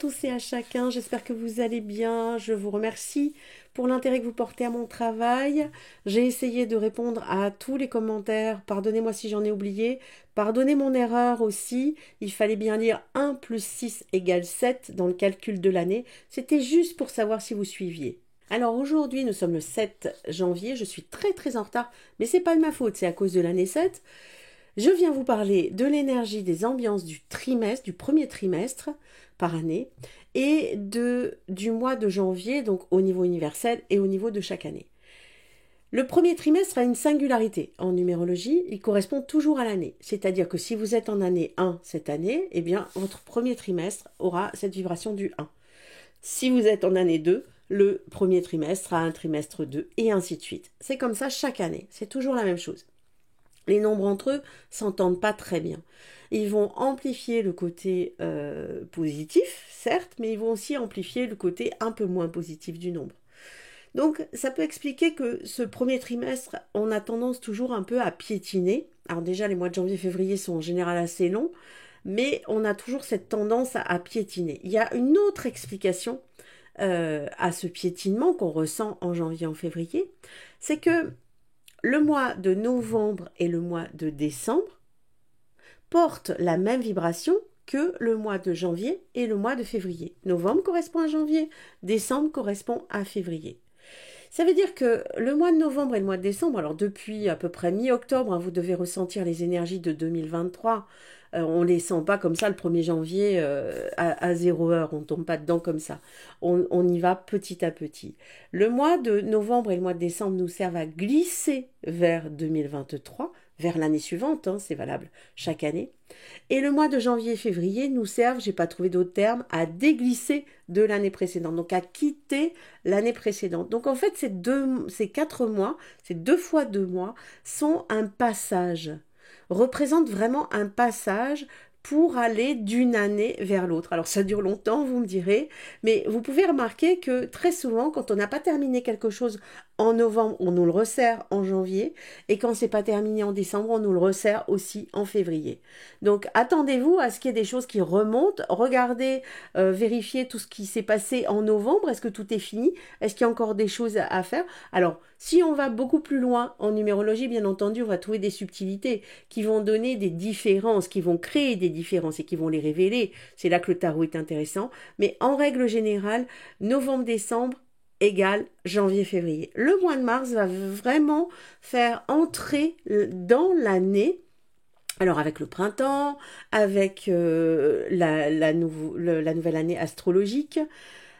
tous et à chacun, j'espère que vous allez bien. Je vous remercie pour l'intérêt que vous portez à mon travail. J'ai essayé de répondre à tous les commentaires. Pardonnez-moi si j'en ai oublié. Pardonnez mon erreur aussi. Il fallait bien lire 1 plus 6 égale 7 dans le calcul de l'année. C'était juste pour savoir si vous suiviez. Alors aujourd'hui, nous sommes le 7 janvier. Je suis très en retard, mais c'est pas de ma faute, c'est à cause de l'année 7. Je viens vous parler de l'énergie des ambiances du trimestre, du premier trimestre par année, et du mois de janvier, donc au niveau universel et au niveau de chaque année. Le premier trimestre a une singularité en numérologie, il correspond toujours à l'année. C'est-à-dire que si vous êtes en année 1 cette année, eh bien votre premier trimestre aura cette vibration du 1. Si vous êtes en année 2, le premier trimestre a un trimestre 2 et ainsi de suite. C'est comme ça chaque année, c'est toujours la même chose. Les nombres entre eux s'entendent pas très bien. Ils vont amplifier le côté positif, certes, mais ils vont aussi amplifier le côté un peu moins positif du nombre. Donc, ça peut expliquer que ce premier trimestre, on a tendance toujours un peu à piétiner. Alors déjà, les mois de janvier-février sont en général assez longs, mais on a toujours cette tendance à piétiner. Il y a une autre explication à ce piétinement qu'on ressent en janvier, en février, c'est que le mois de novembre et le mois de décembre portent la même vibration que le mois de janvier et le mois de février. Novembre correspond à janvier, décembre correspond à février. Ça veut dire que le mois de novembre et le mois de décembre, alors depuis à peu près mi-octobre, vous devez ressentir les énergies de 2023. On ne les sent pas comme ça le 1er janvier à 0 heure, on ne tombe pas dedans comme ça. On y va petit à petit. Le mois de novembre et le mois de décembre nous servent à glisser vers 2023, vers l'année suivante, c'est valable chaque année. Et le mois de janvier et février nous servent, j'ai pas trouvé d'autre terme, à déglisser de l'année précédente, donc à quitter l'année précédente. Donc en fait, ces 4 mois, ces 2 fois 2 mois, sont un passage, représentent vraiment un passage pour aller d'une année vers l'autre. Alors ça dure longtemps, vous me direz, mais vous pouvez remarquer que très souvent, quand on n'a pas terminé quelque chose en novembre, on nous le resserre en janvier, et quand c'est pas terminé en décembre, on nous le resserre aussi en février. Donc attendez-vous à ce qu'il y ait des choses qui remontent, regardez, vérifiez tout ce qui s'est passé en novembre, est-ce que tout est fini, est-ce qu'il y a encore des choses à faire. Alors, si on va beaucoup plus loin en numérologie, bien entendu, on va trouver des subtilités qui vont donner des différences, qui vont créer des différences et qui vont les révéler. C'est là que le tarot est intéressant. Mais en règle générale, novembre-décembre égale janvier-février. Le mois de mars va vraiment faire entrer dans l'année, alors avec le printemps, avec la nouvelle année astrologique,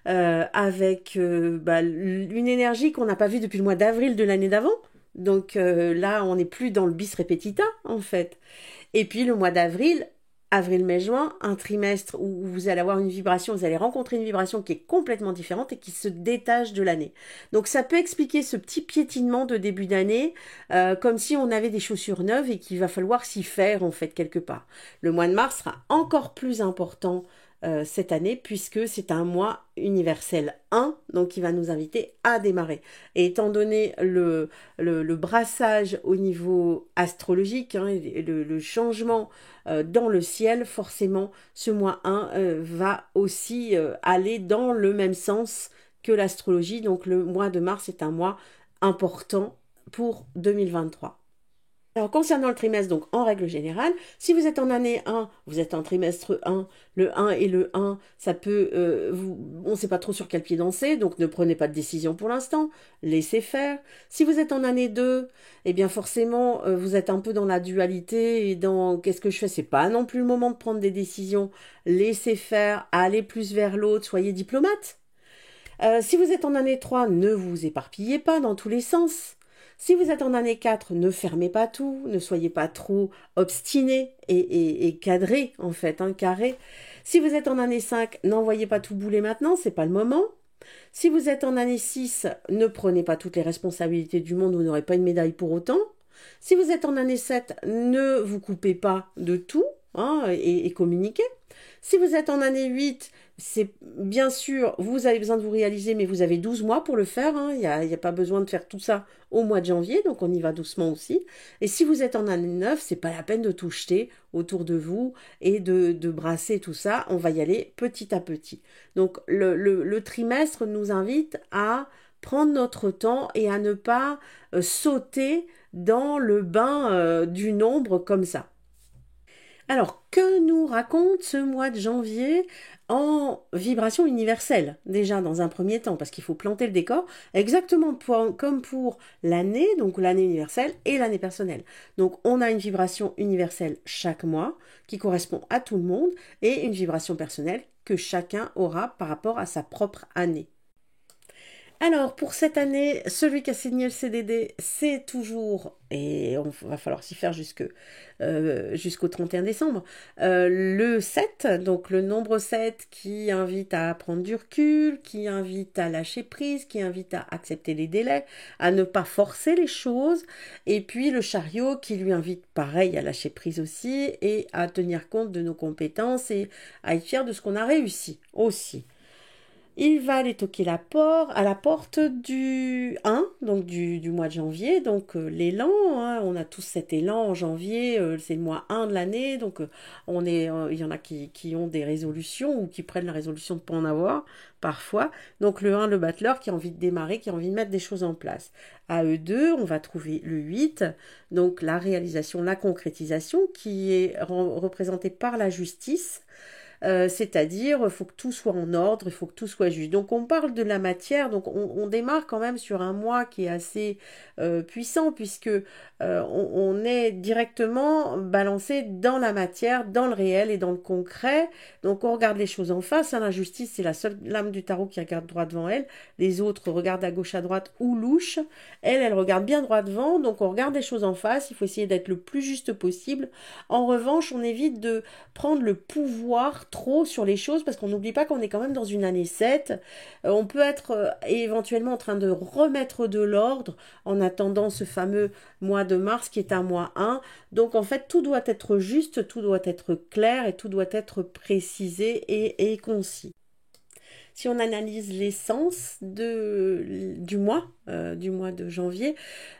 avec une énergie qu'on n'a pas vue depuis le mois d'avril de l'année d'avant. Donc là, on n'est plus dans le bis repetita, en fait. Et puis le mois d'avril, mai, juin, un trimestre où vous allez avoir une vibration, vous allez rencontrer une vibration qui est complètement différente et qui se détache de l'année. Donc ça peut expliquer ce petit piétinement de début d'année, comme si on avait des chaussures neuves et qu'il va falloir s'y faire, en fait, quelque part. Le mois de mars sera encore plus important cette année, puisque c'est un mois universel 1, donc il va nous inviter à démarrer. Et étant donné le brassage au niveau astrologique, et le changement dans le ciel, forcément, ce mois 1 va aussi aller dans le même sens que l'astrologie. Donc le mois de mars est un mois important pour 2023. Alors, concernant le trimestre, donc en règle générale, si vous êtes en année 1, vous êtes en trimestre 1, le 1 et le 1, ça peut, on ne sait pas trop sur quel pied danser, donc ne prenez pas de décision pour l'instant, laissez faire. Si vous êtes en année 2, eh bien forcément, vous êtes un peu dans la dualité et dans qu'est-ce que je fais, c'est pas non plus le moment de prendre des décisions, laissez faire, allez plus vers l'autre, soyez diplomate. Si vous êtes en année 3, ne vous éparpillez pas dans tous les sens. Si vous êtes en année 4, ne fermez pas tout, ne soyez pas trop obstiné et cadré, en fait, carré. Si vous êtes en année 5, n'envoyez pas tout bouler maintenant, c'est pas le moment. Si vous êtes en année 6, ne prenez pas toutes les responsabilités du monde, vous n'aurez pas une médaille pour autant. Si vous êtes en année 7, ne vous coupez pas de tout et communiquez. Si vous êtes en année 8, C'est bien sûr, vous avez besoin de vous réaliser, mais vous avez 12 mois pour le faire, hein. Il y a pas besoin de faire tout ça au mois de janvier, donc on y va doucement aussi. Et si vous êtes en année 9, c'est pas la peine de tout jeter autour de vous et de brasser tout ça. On va y aller petit à petit. Donc le trimestre nous invite à prendre notre temps et à ne pas sauter dans le bain du nombre comme ça. Alors, que nous raconte ce mois de janvier en vibration universelle? Déjà, dans un premier temps, parce qu'il faut planter le décor, exactement comme pour l'année, donc l'année universelle et l'année personnelle. Donc, on a une vibration universelle chaque mois qui correspond à tout le monde et une vibration personnelle que chacun aura par rapport à sa propre année. Alors, pour cette année, celui qui a signé le CDD, c'est toujours, et on va falloir s'y faire jusqu'au 31 décembre, le 7, donc le nombre 7 qui invite à prendre du recul, qui invite à lâcher prise, qui invite à accepter les délais, à ne pas forcer les choses, et puis le chariot qui lui invite pareil à lâcher prise aussi, et à tenir compte de nos compétences et à être fier de ce qu'on a réussi aussi. Il va aller toquer à la porte du 1, donc du mois de janvier, donc l'élan, hein, on a tous cet élan en janvier, c'est le mois 1 de l'année, donc il y en a qui ont des résolutions ou qui prennent la résolution de ne pas en avoir, parfois. Donc le 1, le battleur, qui a envie de démarrer, qui a envie de mettre des choses en place. À eux deux, on va trouver le 8, donc la réalisation, la concrétisation, qui est représentée par la justice, c'est-à-dire il faut que tout soit en ordre, il faut que tout soit juste. Donc on parle de la matière, donc on démarre quand même sur un mois qui est assez puissant puisque on est directement balancé dans la matière, dans le réel et dans le concret. Donc on regarde les choses en face, hein. L'injustice, c'est la seule lame du tarot qui regarde droit devant elle. Les autres regardent à gauche, à droite ou louche. Elle regarde bien droit devant, donc on regarde les choses en face, il faut essayer d'être le plus juste possible. En revanche, on évite de prendre le pouvoir trop sur les choses parce qu'on n'oublie pas qu'on est quand même dans une année 7. On peut être éventuellement en train de remettre de l'ordre en attendant ce fameux mois de mars qui est un mois 1. Donc en fait, tout doit être juste, tout doit être clair et tout doit être précisé et concis. Si on analyse l'essence du mois de janvier,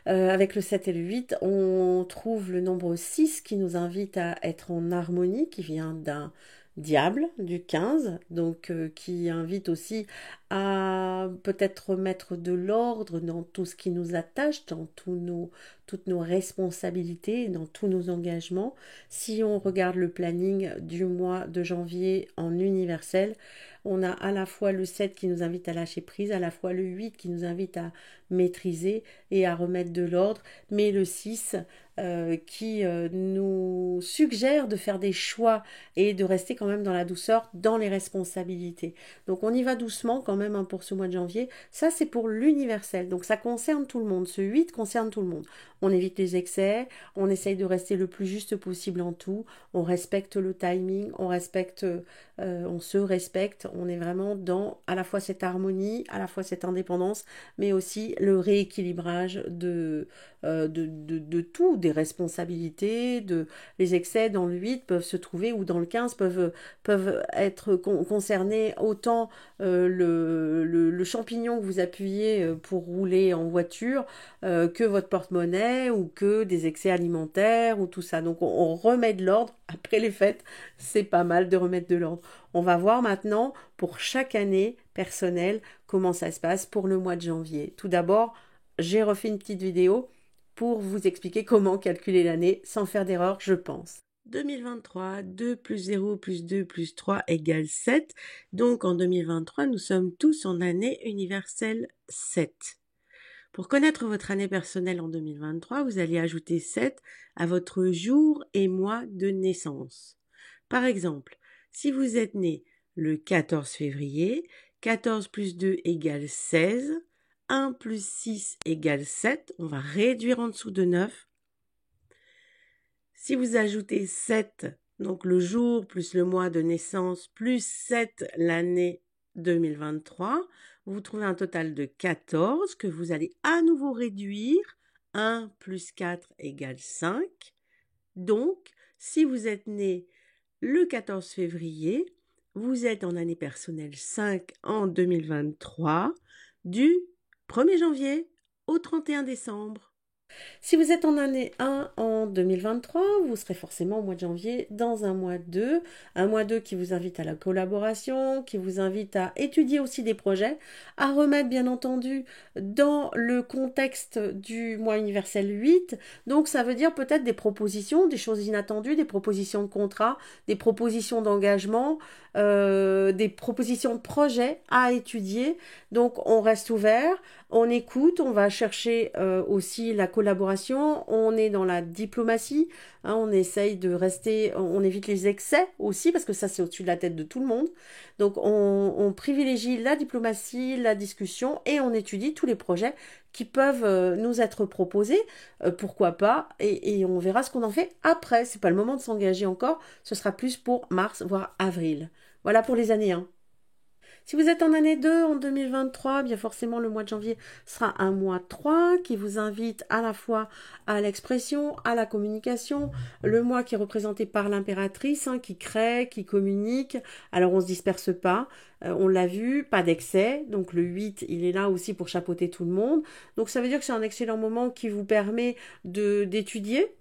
avec le 7 et le 8, on trouve le nombre 6 qui nous invite à être en harmonie, qui vient d'un diable du 15, donc qui invite aussi à peut-être mettre de l'ordre dans tout ce qui nous attache, dans toutes nos responsabilités, dans tous nos engagements. Si on regarde le planning du mois de janvier en universel, on a à la fois le 7 qui nous invite à lâcher prise, à la fois le 8 qui nous invite à maîtriser et à remettre de l'ordre, mais le 6 qui nous suggère de faire des choix et de rester quand même dans la douceur, dans les responsabilités. Donc on y va doucement quand même, hein, pour ce mois de janvier. Ça c'est pour l'universel, donc ça concerne tout le monde. Ce 8 concerne tout le monde. On évite les excès, on essaye de rester le plus juste possible en tout, on respecte le timing, on se respecte, on est vraiment dans à la fois cette harmonie, à la fois cette indépendance, mais aussi le rééquilibrage de tout, des responsabilités, les excès dans le 8 peuvent se trouver ou dans le 15 peuvent être concernés autant le champignon que vous appuyez pour rouler en voiture que votre porte-monnaie ou que des excès alimentaires ou tout ça. Donc on remet de l'ordre après les fêtes, c'est pas mal de remettre de l'ordre. On va voir maintenant pour chaque année personnelle comment ça se passe pour le mois de janvier. Tout d'abord, j'ai refait une petite vidéo pour vous expliquer comment calculer l'année sans faire d'erreur, je pense. 2023, 2 plus 0 plus 2 plus 3 égale 7. Donc en 2023, nous sommes tous en année universelle 7. Pour connaître votre année personnelle en 2023, vous allez ajouter 7 à votre jour et mois de naissance. Par exemple, si vous êtes né le 14 février, 14 plus 2 égale 16, 1 plus 6 égale 7, on va réduire en dessous de 9. Si vous ajoutez 7, donc le jour plus le mois de naissance, plus 7 l'année 2023, vous trouvez un total de 14 que vous allez à nouveau réduire. 1 plus 4 égale 5. Donc, si vous êtes né le 14 février, vous êtes en année personnelle 5 en 2023, du 1er janvier au 31 décembre. Si vous êtes en année 1 en 2023, vous serez forcément au mois de janvier dans un mois 2 qui vous invite à la collaboration, qui vous invite à étudier aussi des projets, à remettre bien entendu dans le contexte du mois universel 8. Donc ça veut dire peut-être des propositions, des choses inattendues, des propositions de contrat, des propositions d'engagement, des propositions de projets à étudier. Donc on reste ouvert, on écoute, on va chercher aussi la collaboration, on est dans la diplomatie, hein, on essaye de rester, on évite les excès aussi, parce que ça c'est au-dessus de la tête de tout le monde. Donc on privilégie la diplomatie, la discussion, et on étudie tous les projets qui peuvent nous être proposés, pourquoi pas, et on verra ce qu'on en fait après. C'est pas le moment de s'engager encore, ce sera plus pour mars, voire avril. Voilà pour les années 1. Si vous êtes en année 2 en 2023, bien forcément le mois de janvier sera un mois 3 qui vous invite à la fois à l'expression, à la communication, le mois qui est représenté par l'impératrice, hein, qui crée, qui communique. Alors on se disperse pas, on l'a vu, pas d'excès, donc le 8 il est là aussi pour chapeauter tout le monde. Donc ça veut dire que c'est un excellent moment qui vous permet d'étudier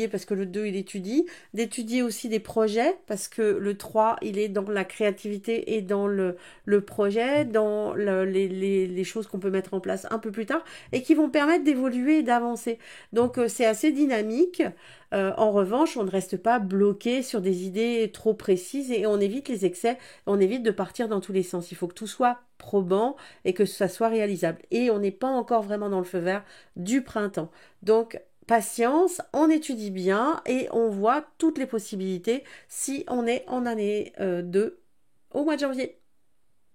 parce que le 2 il étudie, d'étudier aussi des projets parce que le 3 il est dans la créativité et dans le projet, dans les choses qu'on peut mettre en place un peu plus tard et qui vont permettre d'évoluer et d'avancer. Donc c'est assez dynamique. En revanche, on ne reste pas bloqué sur des idées trop précises et on évite les excès, on évite de partir dans tous les sens. Il faut que tout soit probant et que ça soit réalisable. Et on n'est pas encore vraiment dans le feu vert du printemps. Donc patience, on étudie bien et on voit toutes les possibilités si on est en année 2 au mois de janvier.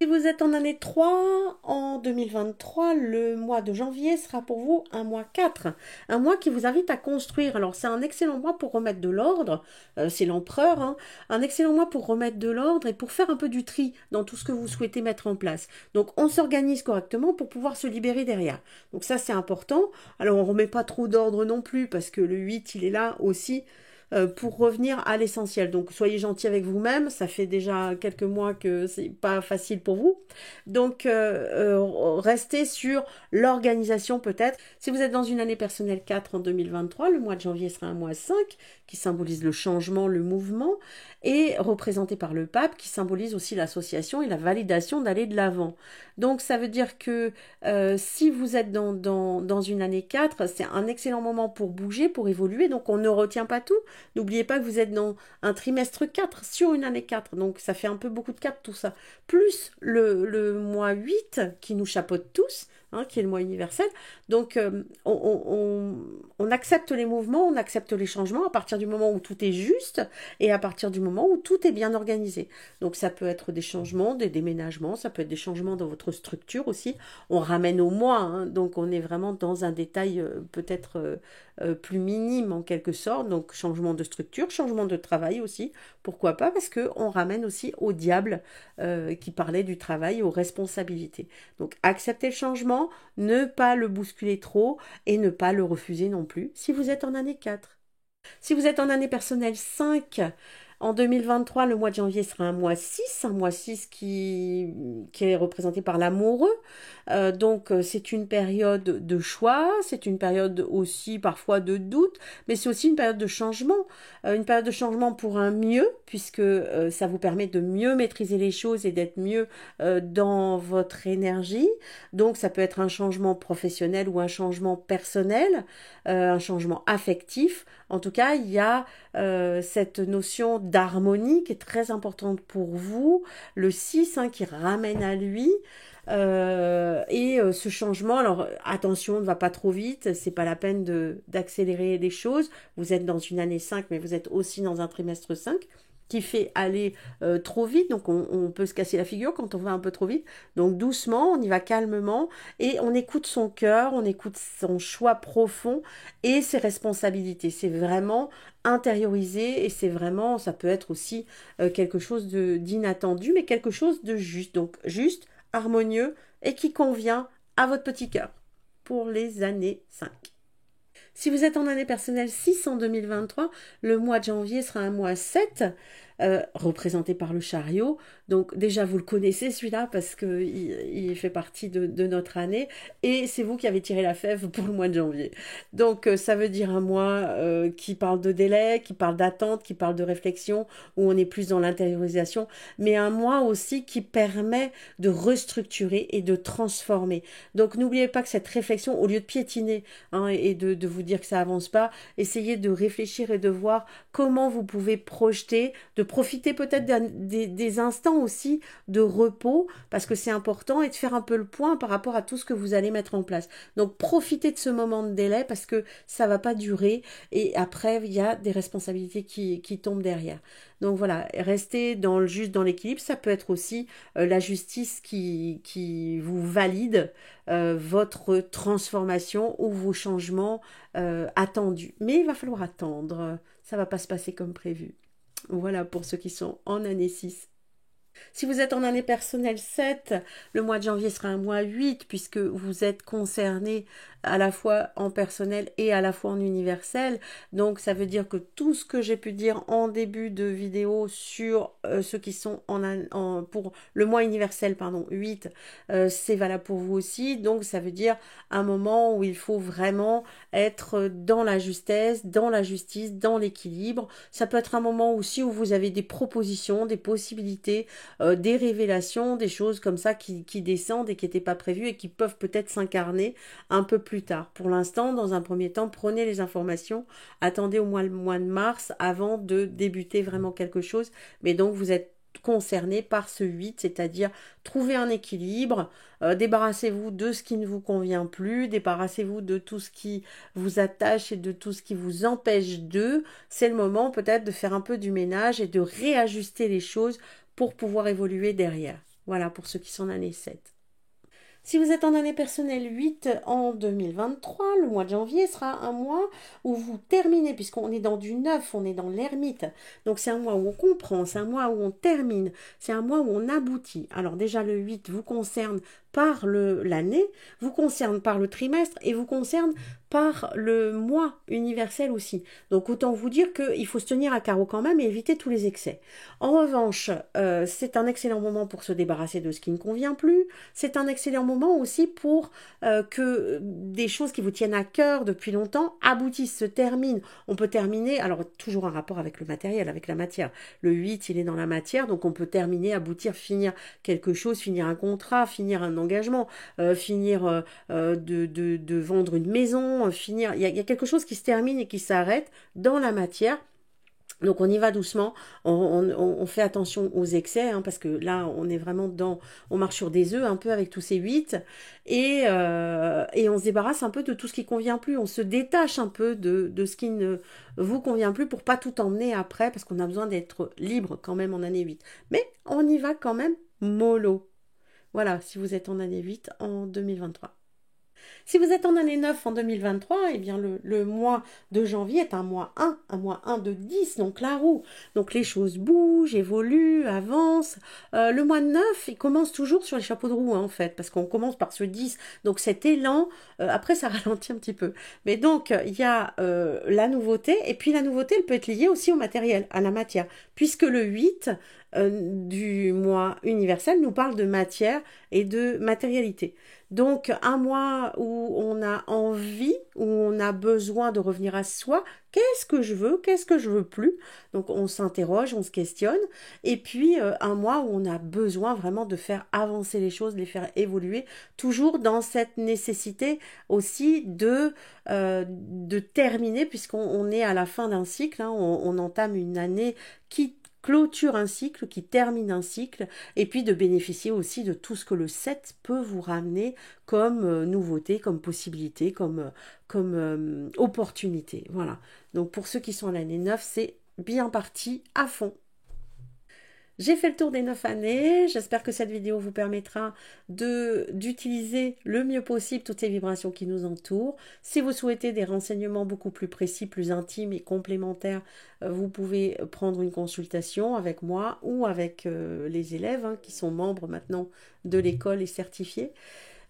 Si vous êtes en année 3, en 2023, le mois de janvier sera pour vous un mois 4, un mois qui vous invite à construire. Alors c'est un excellent mois pour remettre de l'ordre, c'est l'empereur, hein, un excellent mois pour remettre de l'ordre et pour faire un peu du tri dans tout ce que vous souhaitez mettre en place. Donc on s'organise correctement pour pouvoir se libérer derrière. Donc ça c'est important. Alors on ne remet pas trop d'ordre non plus parce que le 8 il est là aussi pour revenir à l'essentiel. Donc soyez gentil avec vous-même, ça fait déjà quelques mois que c'est pas facile pour vous. Donc restez sur l'organisation peut-être. Si vous êtes dans une année personnelle 4 en 2023, le mois de janvier sera un mois 5 qui symbolise le changement, le mouvement, et représenté par le pape qui symbolise aussi l'association et la validation d'aller de l'avant. Donc ça veut dire que si vous êtes dans une année 4, c'est un excellent moment pour bouger, pour évoluer, donc on ne retient pas tout. N'oubliez pas que vous êtes dans un trimestre 4 sur une année 4, donc ça fait un peu beaucoup de 4 tout ça. Plus le mois 8 qui nous chapeaute tous, hein, qui est le mois universel. Donc on accepte les mouvements, on accepte les changements à partir du moment où tout est juste et à partir du moment où tout est bien organisé. Donc ça peut être des changements, des déménagements, ça peut être des changements dans votre structure aussi. On ramène au mois, hein, donc on est vraiment dans un détail peut-être plus minime en quelque sorte. Donc changement de structure, changement de travail aussi. Pourquoi pas? Parce qu'on ramène aussi au diable qui parlait du travail, aux responsabilités. Donc accepter le changement, ne pas le bousculer trop et ne pas le refuser non plus si vous êtes en année 4. Si vous êtes en année personnelle 5, en 2023, le mois de janvier sera un mois 6 qui est représenté par l'amoureux. Donc c'est une période de choix, c'est une période aussi parfois de doute, mais c'est aussi une période de changement pour un mieux, puisque ça vous permet de mieux maîtriser les choses et d'être mieux dans votre énergie. Donc ça peut être un changement professionnel ou un changement personnel, un changement affectif. En tout cas, il y a cette notion d'harmonie qui est très importante pour vous. Le 6 hein, qui ramène à lui. Ce changement, alors attention, ne va pas trop vite, c'est pas la peine d'accélérer les choses. Vous êtes dans une année 5, mais vous êtes aussi dans un trimestre 5 qui fait aller trop vite, donc on peut se casser la figure quand on va un peu trop vite. Donc doucement, on y va calmement et on écoute son cœur, on écoute son choix profond et ses responsabilités. C'est vraiment intériorisé et c'est vraiment, ça peut être aussi quelque chose d'inattendu, mais quelque chose de juste. Donc juste, harmonieux et qui convient à votre petit cœur pour les années 5. Si vous êtes en année personnelle 6 en 2023, le mois de janvier sera un mois 7 représenté par le chariot. Donc déjà, vous le connaissez celui-là parce qu'il fait partie de notre année et c'est vous qui avez tiré la fève pour le mois de janvier. Donc ça veut dire un mois qui parle de délai, qui parle d'attente, qui parle de réflexion, où on est plus dans l'intériorisation, mais un mois aussi qui permet de restructurer et de transformer. Donc n'oubliez pas que cette réflexion, au lieu de piétiner et de vous dire que ça avance pas, essayez de réfléchir et de voir comment vous pouvez projeter, de profiter peut-être des instants aussi de repos, parce que c'est important, et de faire un peu le point par rapport à tout ce que vous allez mettre en place. Donc profitez de ce moment de délai parce que ça va pas durer et après il y a des responsabilités qui tombent derrière. Donc voilà, restez juste dans l'équilibre. Ça peut être aussi la justice qui vous valide votre transformation ou vos changements attendus. Mais il va falloir attendre. Ça va pas se passer comme prévu. Voilà pour ceux qui sont en année 6. Si vous êtes en année personnelle 7, le mois de janvier sera un mois 8 puisque vous êtes concerné à la fois en personnel et à la fois en universel. Donc ça veut dire que tout ce que j'ai pu dire en début de vidéo sur ceux qui sont pour le mois universel 8, c'est valable pour vous aussi. Donc ça veut dire un moment où il faut vraiment être dans la justesse, dans la justice, dans l'équilibre. Ça peut être un moment aussi où vous avez des propositions, des possibilités, des révélations, des choses comme ça qui descendent et qui n'étaient pas prévues et qui peuvent peut-être s'incarner un peu plus tard. Pour l'instant, dans un premier temps, prenez les informations, attendez au moins le mois de mars avant de débuter vraiment quelque chose. Mais donc, vous êtes concerné par ce 8, c'est-à-dire trouver un équilibre, débarrassez-vous de ce qui ne vous convient plus, débarrassez-vous de tout ce qui vous attache et de tout ce qui vous empêche de. C'est le moment peut-être de faire un peu du ménage et de réajuster les choses pour pouvoir évoluer derrière. Voilà pour ceux qui sont en année 7. Si vous êtes en année personnelle 8 en 2023, le mois de janvier sera un mois où vous terminez, puisqu'on est dans du neuf, on est dans l'ermite. Donc c'est un mois où on comprend, c'est un mois où on termine, c'est un mois où on aboutit. Alors déjà le 8 vous concerne par l'année, vous concerne par le trimestre et vous concerne par le mois universel aussi. Donc autant vous dire qu'il faut se tenir à carreau quand même et éviter tous les excès. En revanche, c'est un excellent moment pour se débarrasser de ce qui ne convient plus. C'est un excellent moment aussi pour que des choses qui vous tiennent à cœur depuis longtemps aboutissent, se terminent. On peut terminer, alors toujours un rapport avec le matériel, avec la matière. Le 8, il est dans la matière, donc on peut terminer, aboutir, finir quelque chose, finir un contrat, finir un engagement, finir de vendre une maison, finir. Il y a quelque chose qui se termine et qui s'arrête dans la matière. Donc on y va doucement, on fait attention aux excès, parce que là on est vraiment on marche sur des œufs un peu avec tous ces 8, et on se débarrasse un peu de tout ce qui convient plus, on se détache un peu de ce qui ne vous convient plus pour pas tout emmener après, parce qu'on a besoin d'être libre quand même en année 8. Mais on y va quand même mollo. Voilà, si vous êtes en année 8 en 2023. Si vous êtes en année 9 en 2023, eh bien le mois de janvier est un mois 1 de 10, donc la roue. Donc les choses bougent, évoluent, avancent. Le mois de 9, il commence toujours sur les chapeaux de roue, en fait, parce qu'on commence par ce 10. Donc cet élan, après ça ralentit un petit peu. Mais donc il y a la nouveauté, et puis la nouveauté, elle peut être liée aussi au matériel, à la matière, puisque le 8 du mois universel nous parle de matière et de matérialité. Donc un mois où on a envie, où on a besoin de revenir à soi, qu'est-ce que je veux plus? Donc on s'interroge, on se questionne, et puis un mois où on a besoin vraiment de faire avancer les choses, de les faire évoluer, toujours dans cette nécessité aussi de terminer, puisqu'on est à la fin d'un cycle, on entame une année qui clôture un cycle, qui termine un cycle, et puis de bénéficier aussi de tout ce que le 7 peut vous ramener comme nouveauté, comme possibilité, comme opportunité. Voilà. Donc pour ceux qui sont à l'année 9, c'est bien parti à fond. J'ai fait le tour des 9 années, j'espère que cette vidéo vous permettra d'utiliser le mieux possible toutes ces vibrations qui nous entourent. Si vous souhaitez des renseignements beaucoup plus précis, plus intimes et complémentaires, vous pouvez prendre une consultation avec moi ou avec les élèves qui sont membres maintenant de l'école et certifiés.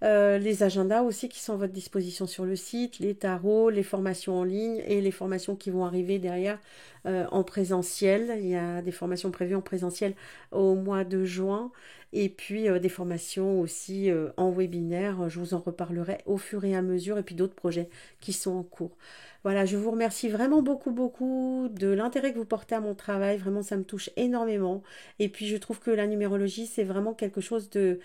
les agendas aussi qui sont à votre disposition sur le site, les tarots, les formations en ligne et les formations qui vont arriver derrière en présentiel. Il y a des formations prévues en présentiel au mois de juin et puis des formations aussi en webinaire. Je vous en reparlerai au fur et à mesure et puis d'autres projets qui sont en cours. Voilà, je vous remercie vraiment beaucoup, beaucoup de l'intérêt que vous portez à mon travail. Vraiment, ça me touche énormément. Et puis, je trouve que la numérologie, c'est vraiment quelque chose de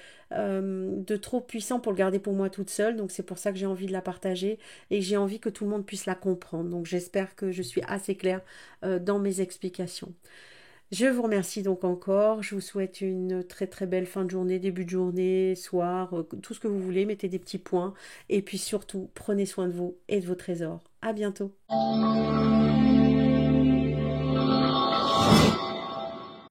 trop puissant pour le garder pour moi toute seule. Donc, c'est pour ça que j'ai envie de la partager et que j'ai envie que tout le monde puisse la comprendre. Donc, j'espère que je suis assez claire dans mes explications. Je vous remercie donc encore. Je vous souhaite une très très belle fin de journée, début de journée, soir, tout ce que vous voulez. Mettez des petits points. Et puis surtout, prenez soin de vous et de vos trésors. À bientôt.